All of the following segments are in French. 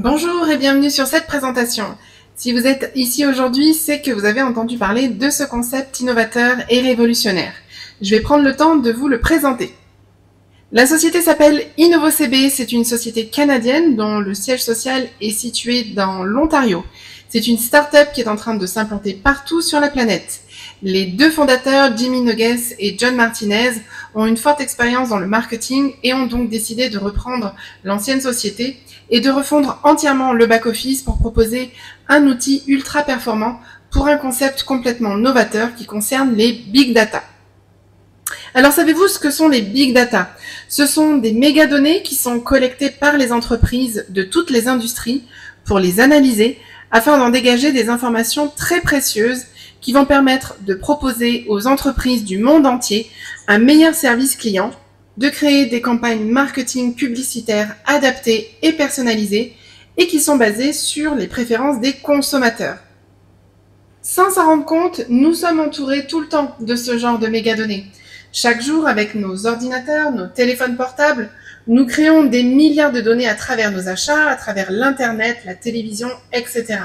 Bonjour et bienvenue sur cette présentation. Si vous êtes ici aujourd'hui, c'est que vous avez entendu parler de ce concept innovateur et révolutionnaire. Je vais prendre le temps de vous le présenter. La société s'appelle InnovoCB, c'est une société canadienne dont le siège social est situé dans l'Ontario. C'est une start-up qui est en train de s'implanter partout sur la planète. Les deux fondateurs, Jimmy Nogues et John Martinez, ont une forte expérience dans le marketing et ont donc décidé de reprendre l'ancienne société et de refondre entièrement le back-office pour proposer un outil ultra performant pour un concept complètement novateur qui concerne les big data. Alors savez-vous ce que sont les big data? Ce sont des mégadonnées qui sont collectées par les entreprises de toutes les industries pour les analyser afin d'en dégager des informations très précieuses qui vont permettre de proposer aux entreprises du monde entier un meilleur service client, de créer des campagnes marketing publicitaires adaptées et personnalisées et qui sont basées sur les préférences des consommateurs. Sans s'en rendre compte, nous sommes entourés tout le temps de ce genre de mégadonnées. Chaque jour, avec nos ordinateurs, nos téléphones portables, nous créons des milliards de données à travers nos achats, à travers l'Internet, la télévision, etc.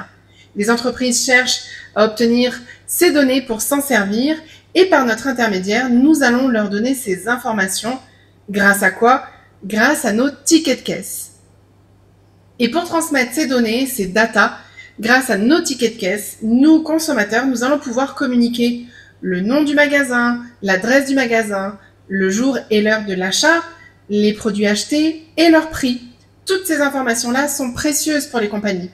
Les entreprises cherchent à obtenir ces données pour s'en servir et par notre intermédiaire, nous allons leur donner ces informations. Grâce à quoi? Grâce à nos tickets de caisse. Et pour transmettre ces données, ces data, grâce à nos tickets de caisse, nous, consommateurs, nous allons pouvoir communiquer le nom du magasin, l'adresse du magasin, le jour et l'heure de l'achat, les produits achetés et leur prix. Toutes ces informations-là sont précieuses pour les compagnies.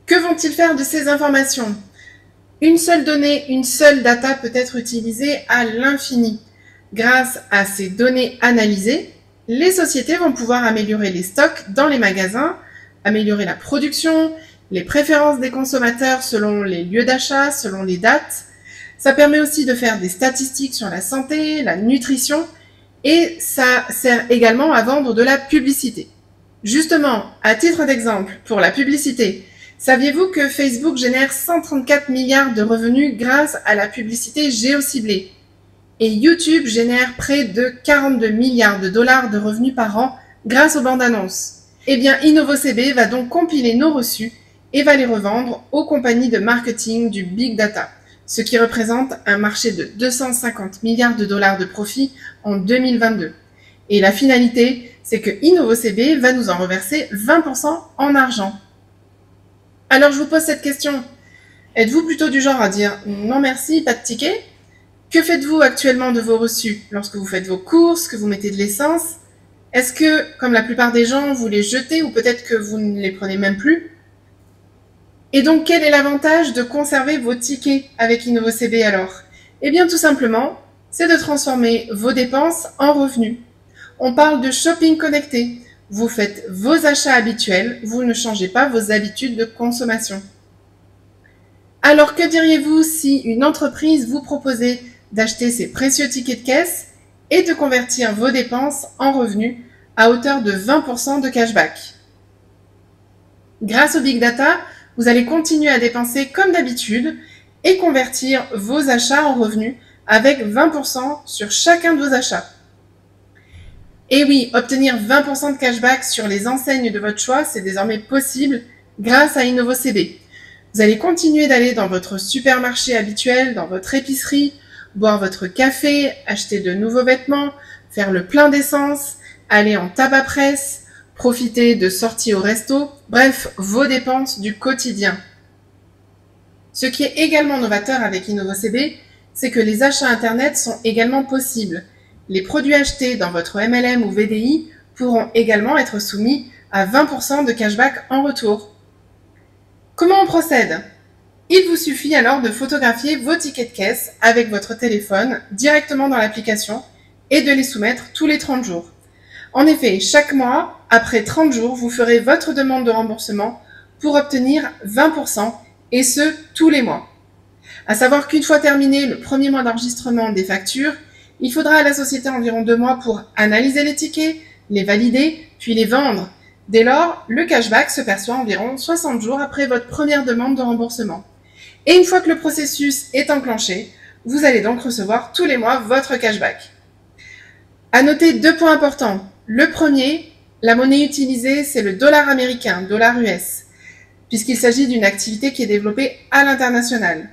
Que vont-ils faire de ces informations? Une seule donnée, une seule data peut être utilisée à l'infini. Grâce à ces données analysées, les sociétés vont pouvoir améliorer les stocks dans les magasins, améliorer la production, les préférences des consommateurs selon les lieux d'achat, selon les dates. Ça permet aussi de faire des statistiques sur la santé, la nutrition, et ça sert également à vendre de la publicité. Justement, à titre d'exemple, pour la publicité, saviez-vous que Facebook génère 134 milliards de revenus grâce à la publicité géociblée? Et YouTube génère près de 42 milliards de dollars de revenus par an grâce aux bandes annonces. Eh bien, InnovoCB va donc compiler nos reçus et va les revendre aux compagnies de marketing du Big Data, ce qui représente un marché de 250 milliards de dollars de profit en 2022. Et la finalité, c'est que InnovoCB va nous en reverser 20% en argent. Alors je vous pose cette question, êtes-vous plutôt du genre à dire « non merci, pas de ticket » ? Que faites-vous actuellement de vos reçus lorsque vous faites vos courses, que vous mettez de l'essence? Est-ce que, comme la plupart des gens, vous les jetez ou peut-être que vous ne les prenez même plus? Et donc, quel est l'avantage de conserver vos tickets avec InnovoCB alors? Eh bien, tout simplement, c'est de transformer vos dépenses en revenus. On parle de shopping connecté. Vous faites vos achats habituels, vous ne changez pas vos habitudes de consommation. Alors, que diriez-vous si une entreprise vous proposait d'acheter ces précieux tickets de caisse et de convertir vos dépenses en revenus à hauteur de 20% de cashback? Grâce au Big Data, vous allez continuer à dépenser comme d'habitude et convertir vos achats en revenus avec 20% sur chacun de vos achats. Et oui, obtenir 20% de cashback sur les enseignes de votre choix, c'est désormais possible grâce à InnovoCB. Vous allez continuer d'aller dans votre supermarché habituel, dans votre épicerie, boire votre café, acheter de nouveaux vêtements, faire le plein d'essence, aller en tabac-presse, profiter de sorties au resto, bref, vos dépenses du quotidien. Ce qui est également novateur avec InnovoCB, c'est que les achats Internet sont également possibles. Les produits achetés dans votre MLM ou VDI pourront également être soumis à 20% de cashback en retour. Comment on procède? Il vous suffit alors de photographier vos tickets de caisse avec votre téléphone directement dans l'application et de les soumettre tous les 30 jours. En effet, chaque mois, après 30 jours, vous ferez votre demande de remboursement pour obtenir 20% et ce, tous les mois. À savoir qu'une fois terminé le premier mois d'enregistrement des factures, il faudra à la société environ 2 mois pour analyser les tickets, les valider, puis les vendre. Dès lors, le cashback se perçoit environ 60 jours après votre première demande de remboursement. Et une fois que le processus est enclenché, vous allez donc recevoir tous les mois votre cashback. À noter 2 points importants. Le premier, la monnaie utilisée, c'est le dollar américain, dollar US, puisqu'il s'agit d'une activité qui est développée à l'international.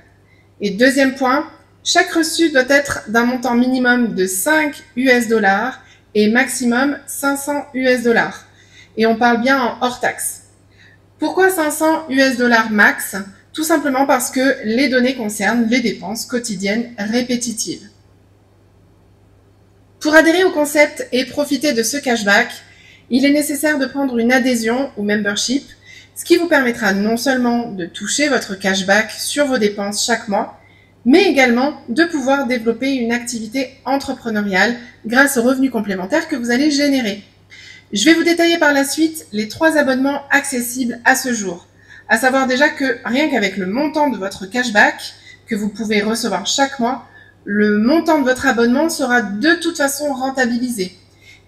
Et deuxième point, chaque reçu doit être d'un montant minimum de 5 US dollars et maximum 500 US dollars. Et on parle bien en hors taxe. Pourquoi 500 US dollars max? Tout simplement parce que les données concernent les dépenses quotidiennes répétitives. Pour adhérer au concept et profiter de ce cashback, il est nécessaire de prendre une adhésion ou membership, ce qui vous permettra non seulement de toucher votre cashback sur vos dépenses chaque mois, mais également de pouvoir développer une activité entrepreneuriale grâce aux revenus complémentaires que vous allez générer. Je vais vous détailler par la suite les 3 abonnements accessibles à ce jour. À savoir déjà que rien qu'avec le montant de votre cashback que vous pouvez recevoir chaque mois, le montant de votre abonnement sera de toute façon rentabilisé.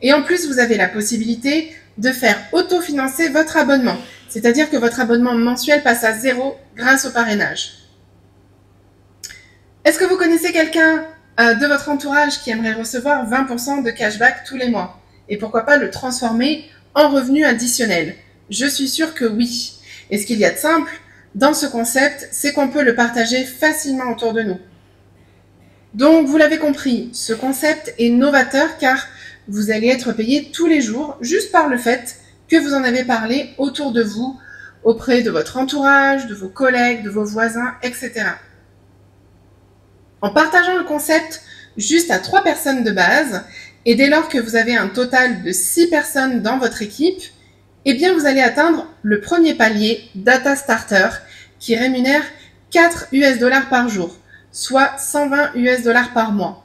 Et en plus, vous avez la possibilité de faire autofinancer votre abonnement, c'est-à-dire que votre abonnement mensuel passe à 0 grâce au parrainage. Est-ce que vous connaissez quelqu'un de votre entourage qui aimerait recevoir 20% de cashback tous les mois? Et pourquoi pas le transformer en revenu additionnel? Je suis sûre que oui. Et ce qu'il y a de simple dans ce concept, c'est qu'on peut le partager facilement autour de nous. Donc, vous l'avez compris, ce concept est novateur car vous allez être payé tous les jours juste par le fait que vous en avez parlé autour de vous, auprès de votre entourage, de vos collègues, de vos voisins, etc. En partageant le concept juste à 3 personnes de base, et dès lors que vous avez un total de 6 personnes dans votre équipe, eh bien vous allez atteindre le premier palier Data Starter qui rémunère 4 US dollars par jour, soit 120 US dollars par mois.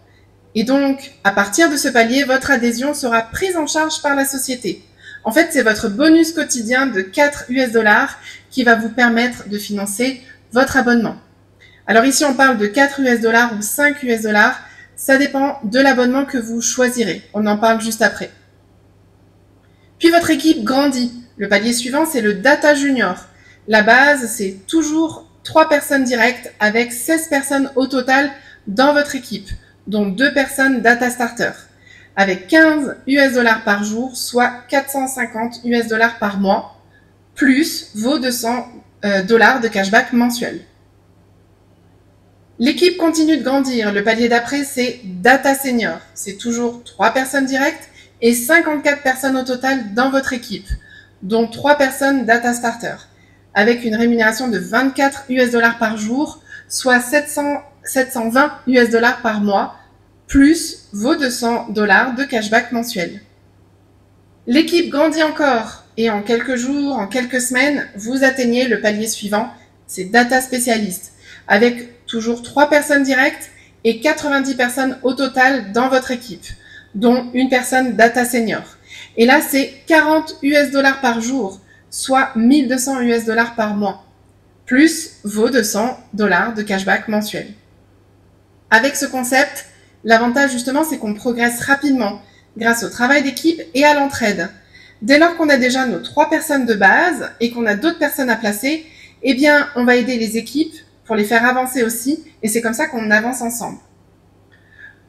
Et donc, à partir de ce palier, votre adhésion sera prise en charge par la société. En fait, c'est votre bonus quotidien de 4 US dollars qui va vous permettre de financer votre abonnement. Alors ici, on parle de 4 US dollars ou 5 US dollars. Ça dépend de l'abonnement que vous choisirez. On en parle juste après. Puis votre équipe grandit. Le palier suivant, c'est le Data Junior. La base, c'est toujours 3 personnes directes avec 16 personnes au total dans votre équipe, dont 2 personnes Data Starter, avec 15 US dollars par jour, soit 450 US dollars par mois, plus vos 200 dollars de cashback mensuel. L'équipe continue de grandir. Le palier d'après, c'est Data Senior. C'est toujours 3 personnes directes et 54 personnes au total dans votre équipe, dont 3 personnes Data Starter, avec une rémunération de 24 US dollars par jour, soit 720 US dollars par mois, plus vos 200 dollars de cashback mensuel. L'équipe grandit encore et en quelques jours, en quelques semaines, vous atteignez le palier suivant, c'est Data Specialist, avec toujours 3 personnes directes et 90 personnes au total dans votre équipe, dont une personne Data Senior. Et là, c'est 40 US dollars par jour, soit 1200 US dollars par mois, plus vos 200 dollars de cashback mensuel. Avec ce concept, l'avantage justement, c'est qu'on progresse rapidement grâce au travail d'équipe et à l'entraide. Dès lors qu'on a déjà nos 3 personnes de base et qu'on a d'autres personnes à placer, eh bien, on va aider les équipes pour les faire avancer aussi, et c'est comme ça qu'on avance ensemble.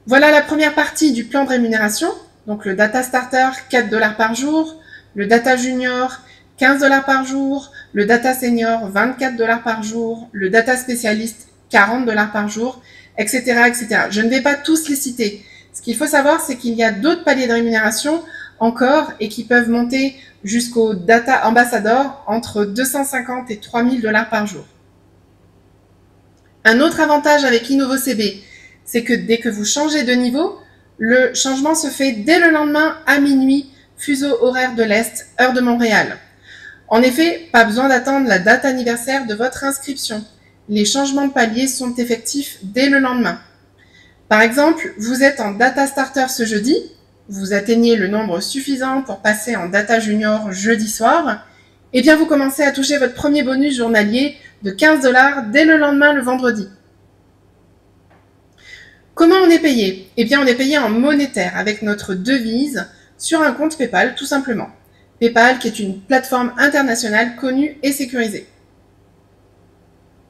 Voilà la première partie du plan de rémunération, donc le Data Starter, 4 dollars par jour, le Data Junior, 15 dollars par jour, le Data Senior, 24 dollars par jour, le Data Specialist, 40 dollars par jour, etc., etc. Je ne vais pas tous les citer. Ce qu'il faut savoir, c'est qu'il y a d'autres paliers de rémunération encore et qui peuvent monter jusqu'au Data Ambassador entre 250 et 3000 dollars par jour. Un autre avantage avec InnovoCB, c'est que dès que vous changez de niveau, le changement se fait dès le lendemain à minuit, fuseau horaire de l'Est, heure de Montréal. En effet, pas besoin d'attendre la date anniversaire de votre inscription. Les changements de palier sont effectifs dès le lendemain. Par exemple, vous êtes en Data Starter ce jeudi, vous atteignez le nombre suffisant pour passer en Data Junior jeudi soir, et bien vous commencez à toucher votre premier bonus journalier de 15 dollars dès le lendemain le vendredi. Comment on est payé? Eh bien on est payé en monétaire avec notre devise sur un compte PayPal tout simplement. PayPal qui est une plateforme internationale connue et sécurisée.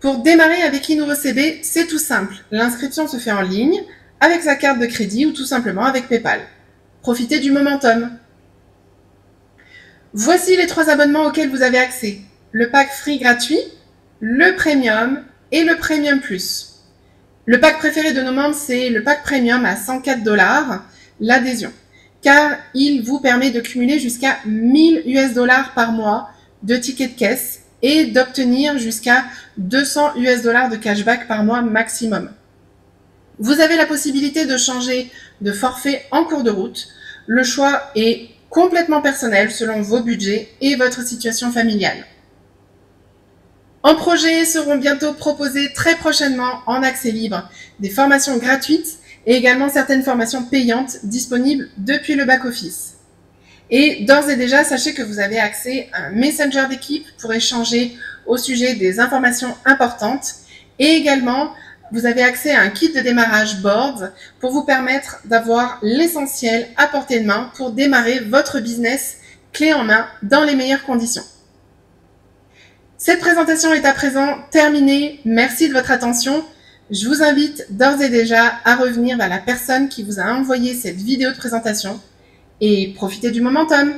Pour démarrer avec InnovoCB, c'est tout simple. L'inscription se fait en ligne avec sa carte de crédit ou tout simplement avec PayPal. Profitez du momentum. Voici les 3 abonnements auxquels vous avez accès. Le pack free gratuit, le premium et le premium plus. Le pack préféré de nos membres, c'est le pack premium à 104 $, l'adhésion, car il vous permet de cumuler jusqu'à 1000 $ par mois de tickets de caisse et d'obtenir jusqu'à 200 $ de cashback par mois maximum. Vous avez la possibilité de changer de forfait en cours de route. Le choix est complètement personnel selon vos budgets et votre situation familiale. En projet seront bientôt proposées très prochainement en accès libre des formations gratuites et également certaines formations payantes disponibles depuis le back-office. Et d'ores et déjà, sachez que vous avez accès à un messenger d'équipe pour échanger au sujet des informations importantes et également vous avez accès à un kit de démarrage board pour vous permettre d'avoir l'essentiel à portée de main pour démarrer votre business clé en main dans les meilleures conditions. Cette présentation est à présent terminée. Merci de votre attention. Je vous invite d'ores et déjà à revenir vers la personne qui vous a envoyé cette vidéo de présentation et profitez du momentum.